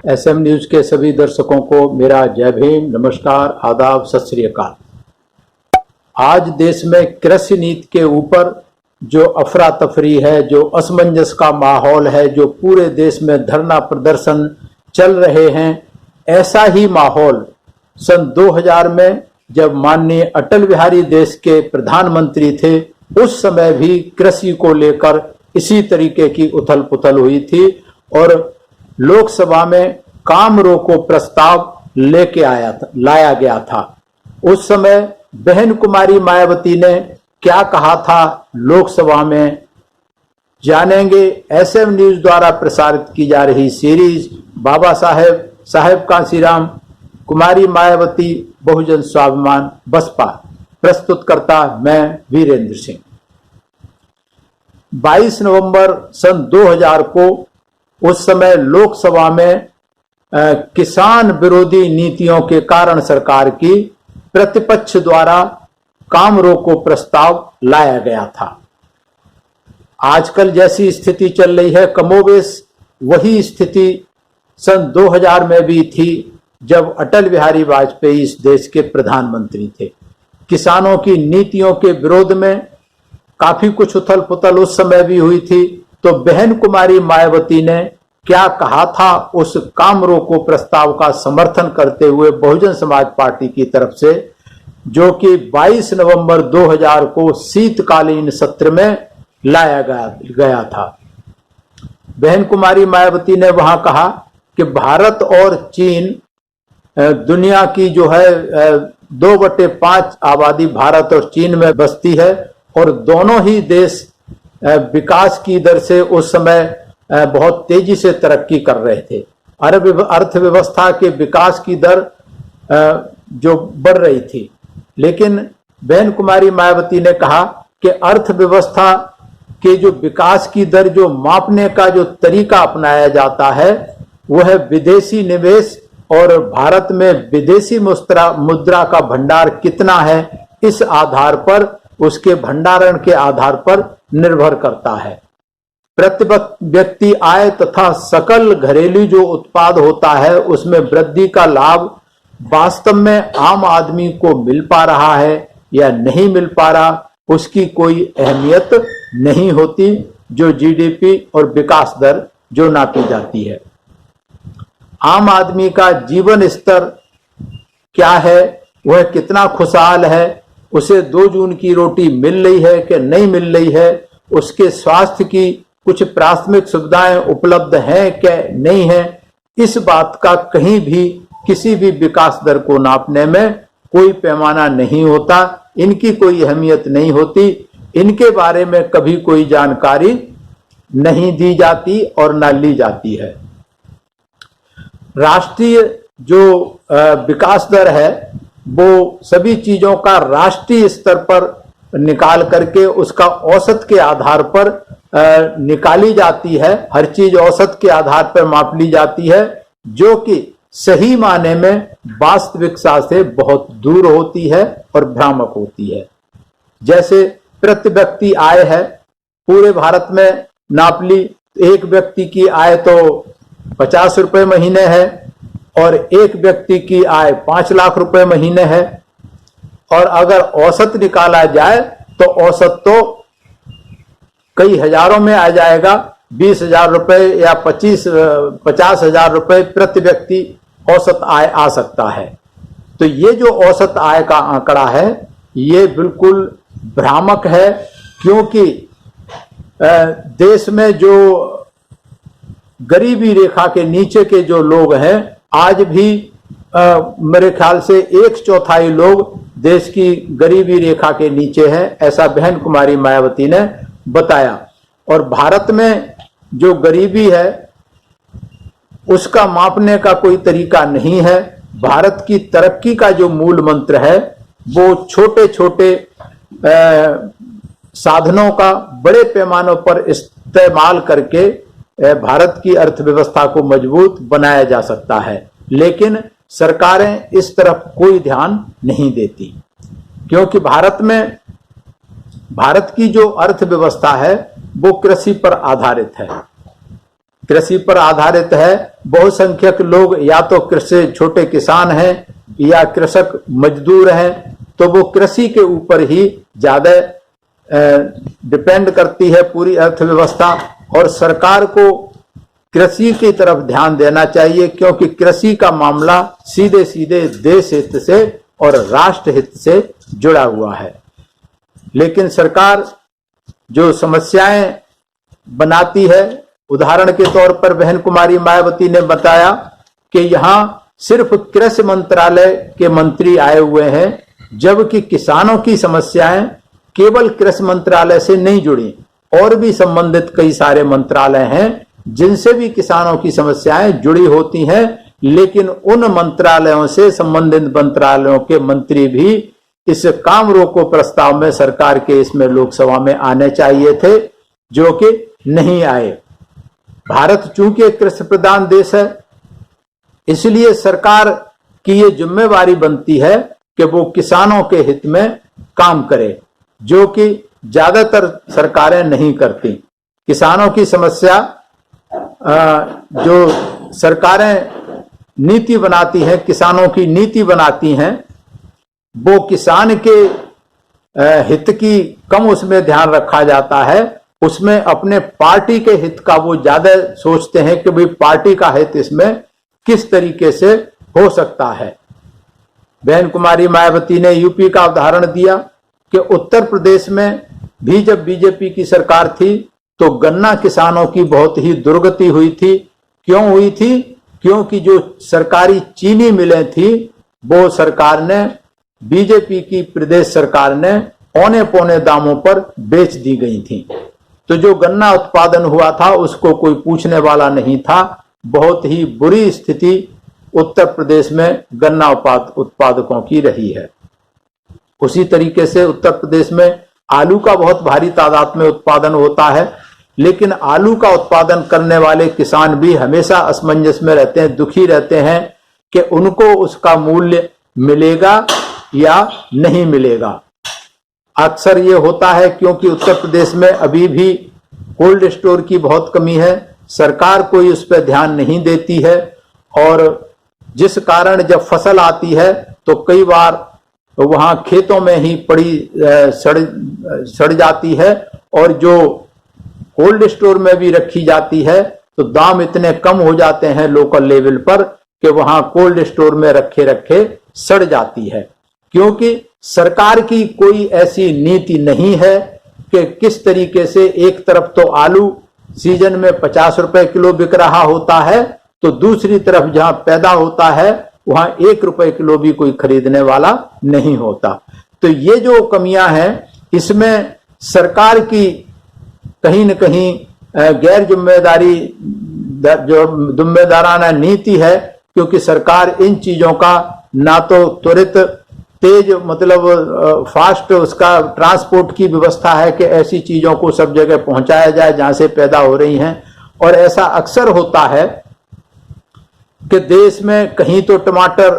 SM news के सभी दर्शकों को मेरा जय भीम, नमस्कार, आदाब, सत श्री अकाल। आज देश में कृषि नीति के ऊपर जो अफरा तफरी है, जो असमंजस का माहौल है, जो पूरे देश में धरना प्रदर्शन चल रहे हैं, ऐसा ही माहौल सन 2000 में जब माननीय अटल बिहारी देश के प्रधानमंत्री थे, उस समय भी कृषि को लेकर इसी तरीके की उथल पुथल हुई थी और लोकसभा में काम रोको प्रस्ताव लाया गया था। उस समय बहन कुमारी मायावती ने क्या कहा था लोकसभा में, जानेंगे। एसएम न्यूज द्वारा प्रसारित की जा रही सीरीज बाबा साहेब कांशीराम, कुमारी मायावती, बहुजन स्वाभिमान, बसपा, प्रस्तुतकर्ता मैं वीरेंद्र सिंह। 22 नवंबर सन 2000 को उस समय लोकसभा में किसान विरोधी नीतियों के कारण सरकार की प्रतिपक्ष द्वारा काम रोको प्रस्ताव लाया गया था। आजकल जैसी स्थिति चल रही है, कमोबेश वही स्थिति सन 2000 में भी थी जब अटल बिहारी वाजपेयी इस देश के प्रधानमंत्री थे। किसानों की नीतियों के विरोध में काफी कुछ उथल पुथल उस समय भी हुई थी। तो बहन कुमारी मायावती ने क्या कहा था उस काम रोको प्रस्ताव का समर्थन करते हुए बहुजन समाज पार्टी की तरफ से, जो कि 22 नवंबर 2000 को शीतकालीन सत्र में लाया गया था। बहन कुमारी मायावती ने वहां कहा कि भारत और चीन दुनिया की जो है 2/5 आबादी भारत और चीन में बसती है और दोनों ही देश विकास की दर से उस समय बहुत तेजी से तरक्की कर रहे थे। अर्थव्यवस्था के विकास की दर जो बढ़ रही थी, लेकिन बहन कुमारी मायावती ने कहा कि अर्थव्यवस्था के जो विकास की दर जो मापने का जो तरीका अपनाया जाता है वह है विदेशी निवेश और भारत में विदेशी मुद्रा का भंडार कितना है, इस आधार पर, उसके भंडारण के आधार पर निर्भर करता है। प्रति व्यक्ति आय तथा सकल घरेलू जो उत्पाद होता है उसमें वृद्धि का लाभ वास्तव में आम आदमी को मिल पा रहा है या नहीं मिल पा रहा, उसकी कोई अहमियत नहीं होती। जो जीडीपी और विकास दर जो नापी जाती है, आम आदमी का जीवन स्तर क्या है, वह कितना खुशहाल है, उसे 2 जून की रोटी मिल रही है कि नहीं मिल रही है, उसके स्वास्थ्य की कुछ प्राथमिक सुविधाएं उपलब्ध हैं कि नहीं है, इस बात का कहीं भी किसी भी विकास दर को नापने में कोई पैमाना नहीं होता। इनकी कोई अहमियत नहीं होती, इनके बारे में कभी कोई जानकारी नहीं दी जाती और न ली जाती है। राष्ट्रीय जो विकास दर है वो सभी चीजों का राष्ट्रीय स्तर पर निकाल करके उसका औसत के आधार पर निकाली जाती है। हर चीज औसत के आधार पर माप ली जाती है, जो कि सही माने में वास्तविकता से बहुत दूर होती है और भ्रामक होती है। जैसे प्रति व्यक्ति आय है, पूरे भारत में नाप ली, एक व्यक्ति की आय तो 50 रुपए महीने है और एक व्यक्ति की आय 5 लाख रुपए महीने है। और अगर औसत निकाला जाए तो औसत तो कई हजारों में आ जाएगा, 20,000 रुपए या 50,000 रुपए प्रति व्यक्ति औसत आय आ सकता है। तो ये जो औसत आय का आंकड़ा है ये बिल्कुल भ्रामक है, क्योंकि देश में जो गरीबी रेखा के नीचे के जो लोग हैं, आज भी मेरे ख्याल से 1/4 लोग देश की गरीबी रेखा के नीचे हैं, ऐसा बहन कुमारी मायावती ने बताया। और भारत में जो गरीबी है उसका मापने का कोई तरीका नहीं है। भारत की तरक्की का जो मूल मंत्र है वो छोटे छोटे साधनों का बड़े पैमानों पर इस्तेमाल करके भारत की अर्थव्यवस्था को मजबूत बनाया जा सकता है, लेकिन सरकारें इस तरफ कोई ध्यान नहीं देती, क्योंकि भारत की जो अर्थव्यवस्था है वो कृषि पर आधारित है। कृषि पर आधारित है। बहुसंख्यक लोग या तो कृषि छोटे किसान हैं या कृषक मजदूर हैं, तो वो कृषि के ऊपर ही ज्यादा डिपेंड करती है पूरी अर्थव्यवस्था। और सरकार को कृषि की तरफ ध्यान देना चाहिए, क्योंकि कृषि का मामला सीधे सीधे देश हित से और राष्ट्र हित से जुड़ा हुआ है। लेकिन सरकार जो समस्याएं बनाती है, उदाहरण के तौर पर बहन कुमारी मायावती ने बताया कि यहाँ सिर्फ कृषि मंत्रालय के मंत्री आए हुए हैं, जबकि किसानों की समस्याएं केवल कृषि मंत्रालय से नहीं जुड़ी, और भी संबंधित कई सारे मंत्रालय हैं जिनसे भी किसानों की समस्याएं जुड़ी होती हैं। लेकिन उन मंत्रालयों से संबंधित मंत्रालयों के मंत्री भी इस काम रोको प्रस्ताव में सरकार के इसमें लोकसभा में आने चाहिए थे, जो कि नहीं आए। भारत चूंकि एक कृषि प्रधान देश है, इसलिए सरकार की ये जिम्मेवारी बनती है कि वो किसानों के हित में काम करे, जो कि ज्यादातर सरकारें नहीं करती। किसानों की समस्या जो सरकारें नीति बनाती हैं, किसानों की नीति बनाती हैं, वो किसान के हित की कम उसमें ध्यान रखा जाता है। उसमें अपने पार्टी के हित का वो ज्यादा सोचते हैं कि भाई पार्टी का हित इसमें किस तरीके से हो सकता है। बहन कुमारी मायावती ने यूपी का उदाहरण दिया कि उत्तर प्रदेश में भी जब बीजेपी की सरकार थी तो गन्ना किसानों की बहुत ही दुर्गति हुई थी। क्यों हुई थी? क्योंकि जो सरकारी चीनी मिलें थी वो सरकार ने, बीजेपी की प्रदेश सरकार ने औने पौने दामों पर बेच दी गई थी। तो जो गन्ना उत्पादन हुआ था उसको कोई पूछने वाला नहीं था। बहुत ही बुरी स्थिति उत्तर प्रदेश में गन्ना उत्पादकों की रही है। उसी तरीके से उत्तर प्रदेश में आलू का बहुत भारी तादाद में उत्पादन होता है, लेकिन आलू का उत्पादन करने वाले किसान भी हमेशा असमंजस में रहते हैं, दुखी रहते हैं कि उनको उसका मूल्य मिलेगा या नहीं मिलेगा। अक्सर ये होता है क्योंकि उत्तर प्रदेश में अभी भी कोल्ड स्टोर की बहुत कमी है, सरकार कोई उस पर ध्यान नहीं देती है, और जिस कारण जब फसल आती है तो कई बार वहां खेतों में ही पड़ी सड़ जाती है, और जो कोल्ड स्टोर में भी रखी जाती है तो दाम इतने कम हो जाते हैं लोकल लेवल पर कि वहां कोल्ड स्टोर में रखे रखे सड़ जाती है। क्योंकि सरकार की कोई ऐसी नीति नहीं है कि किस तरीके से एक तरफ तो आलू सीजन में 50 रुपए किलो बिक रहा होता है, तो दूसरी तरफ जहां पैदा होता है वहां 1 रुपए किलो भी कोई खरीदने वाला नहीं होता। तो ये जो कमियां हैं, इसमें सरकार की कहीं न कहीं गैर जिम्मेदाराना नीति है, क्योंकि सरकार इन चीजों का ना तो त्वरित तेज मतलब फास्ट उसका ट्रांसपोर्ट की व्यवस्था है कि ऐसी चीजों को सब जगह पहुंचाया जाए जहां से पैदा हो रही हैं। और ऐसा अक्सर होता है कि देश में कहीं तो टमाटर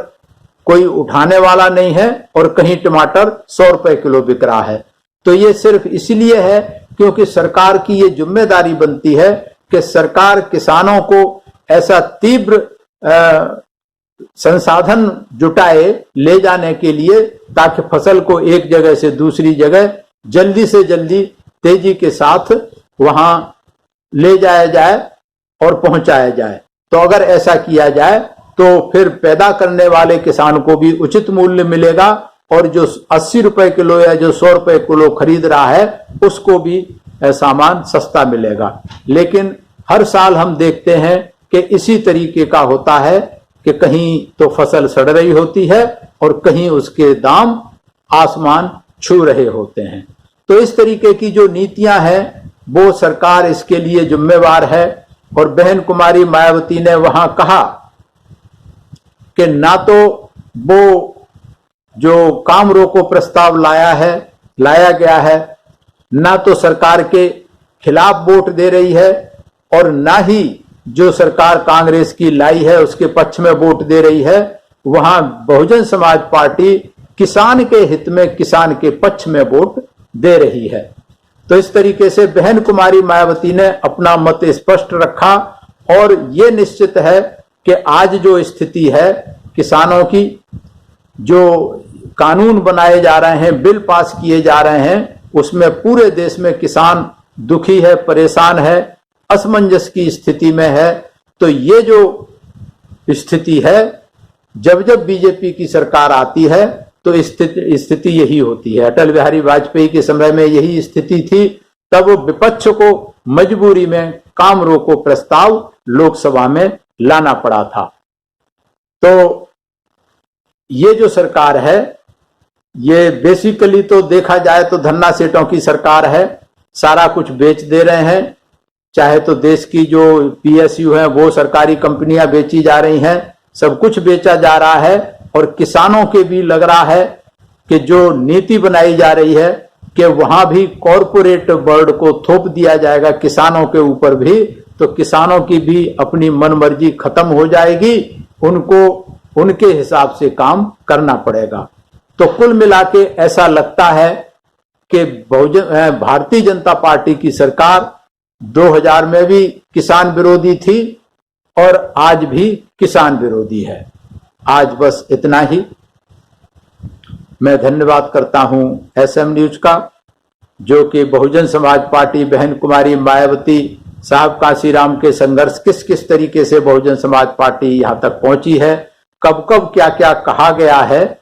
कोई उठाने वाला नहीं है और कहीं टमाटर 100 रुपए किलो बिक रहा है। तो ये सिर्फ इसलिए है क्योंकि सरकार की ये जिम्मेदारी बनती है कि सरकार किसानों को ऐसा तीव्र संसाधन जुटाए ले जाने के लिए, ताकि फसल को एक जगह से दूसरी जगह जल्दी से जल्दी तेजी के साथ वहां ले जाया जाए और पहुंचाया जाए। तो अगर ऐसा किया जाए तो फिर पैदा करने वाले किसान को भी उचित मूल्य मिलेगा, और जो 80 रुपए किलो या जो 100 रुपए किलो खरीद रहा है उसको भी सामान सस्ता मिलेगा। लेकिन हर साल हम देखते हैं कि इसी तरीके का होता है कि कहीं तो फसल सड़ रही होती है और कहीं उसके दाम आसमान छू रहे होते हैं। तो इस तरीके की जो नीतियां हैं वो सरकार इसके लिए जिम्मेवार है। और बहन कुमारी मायावती ने वहां कहा कि ना तो वो जो काम रोको प्रस्ताव लाया गया है, ना तो सरकार के खिलाफ वोट दे रही है, और ना ही जो सरकार कांग्रेस की लाई है उसके पक्ष में वोट दे रही है। वहां बहुजन समाज पार्टी किसान के हित में, किसान के पक्ष में वोट दे रही है। तो इस तरीके से बहन कुमारी मायावती ने अपना मत स्पष्ट रखा और ये निश्चित है कि आज जो स्थिति है किसानों की, जो कानून बनाए जा रहे हैं, बिल पास किए जा रहे हैं, उसमें पूरे देश में किसान दुखी है, परेशान है, असमंजस की स्थिति में है। तो ये जो स्थिति है, जब जब बीजेपी की सरकार आती है तो स्थिति यही होती है। अटल बिहारी वाजपेयी के समय में यही स्थिति थी, तब विपक्ष को मजबूरी में काम रोको प्रस्ताव लोकसभा में लाना पड़ा था। तो ये जो सरकार है, ये बेसिकली तो देखा जाए तो धन्ना सेठों की सरकार है। सारा कुछ बेच दे रहे हैं, चाहे तो देश की जो पीएसयू है वो सरकारी कंपनियां बेची जा रही हैं, सब कुछ बेचा जा रहा है। और किसानों के भी लग रहा है कि जो नीति बनाई जा रही है कि वहां भी कॉरपोरेट वर्ल्ड को थोप दिया जाएगा किसानों के ऊपर भी, तो किसानों की भी अपनी मनमर्जी खत्म हो जाएगी, उनको उनके हिसाब से काम करना पड़ेगा। तो कुल मिला के ऐसा लगता है कि भारतीय जनता पार्टी की सरकार 2000 में भी किसान विरोधी थी और आज भी किसान विरोधी है। आज बस इतना ही। मैं धन्यवाद करता हूं एसएम न्यूज का, जो कि बहुजन समाज पार्टी बहन कुमारी मायावती साहब कांशीराम के संघर्ष किस किस तरीके से बहुजन समाज पार्टी यहां तक पहुंची है, कब कब क्या क्या कहा गया है,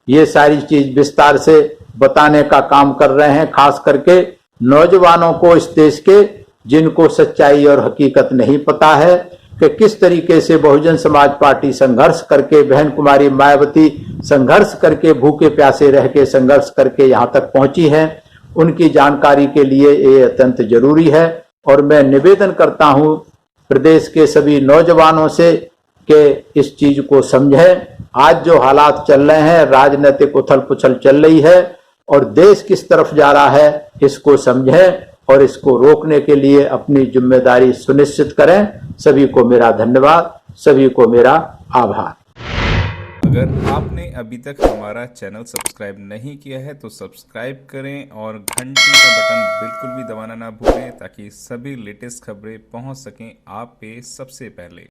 ये सारी चीज विस्तार से बताने का काम कर रहे हैं। खास करके नौजवानों को इस देश के, जिनको सच्चाई और हकीकत नहीं पता है कि किस तरीके से बहुजन समाज पार्टी संघर्ष करके, बहन कुमारी मायावती संघर्ष करके, भूखे प्यासे रह के संघर्ष करके यहां तक पहुंची है, उनकी जानकारी के लिए ये अत्यंत जरूरी है। और मैं निवेदन करता हूं प्रदेश के सभी नौजवानों से कि इस चीज को समझें। आज जो हालात चल रहे हैं, राजनीतिक उथल पुथल चल रही है और देश किस तरफ जा रहा है, इसको समझें और इसको रोकने के लिए अपनी जिम्मेदारी सुनिश्चित करें। सभी को मेरा धन्यवाद, सभी को मेरा आभार। अगर आपने अभी तक हमारा चैनल सब्सक्राइब नहीं किया है तो सब्सक्राइब करें और घंटी का बटन बिल्कुल भी दबाना ना भूलें, ताकि सभी लेटेस्ट खबरें पहुंच सकें आप पे सबसे पहले।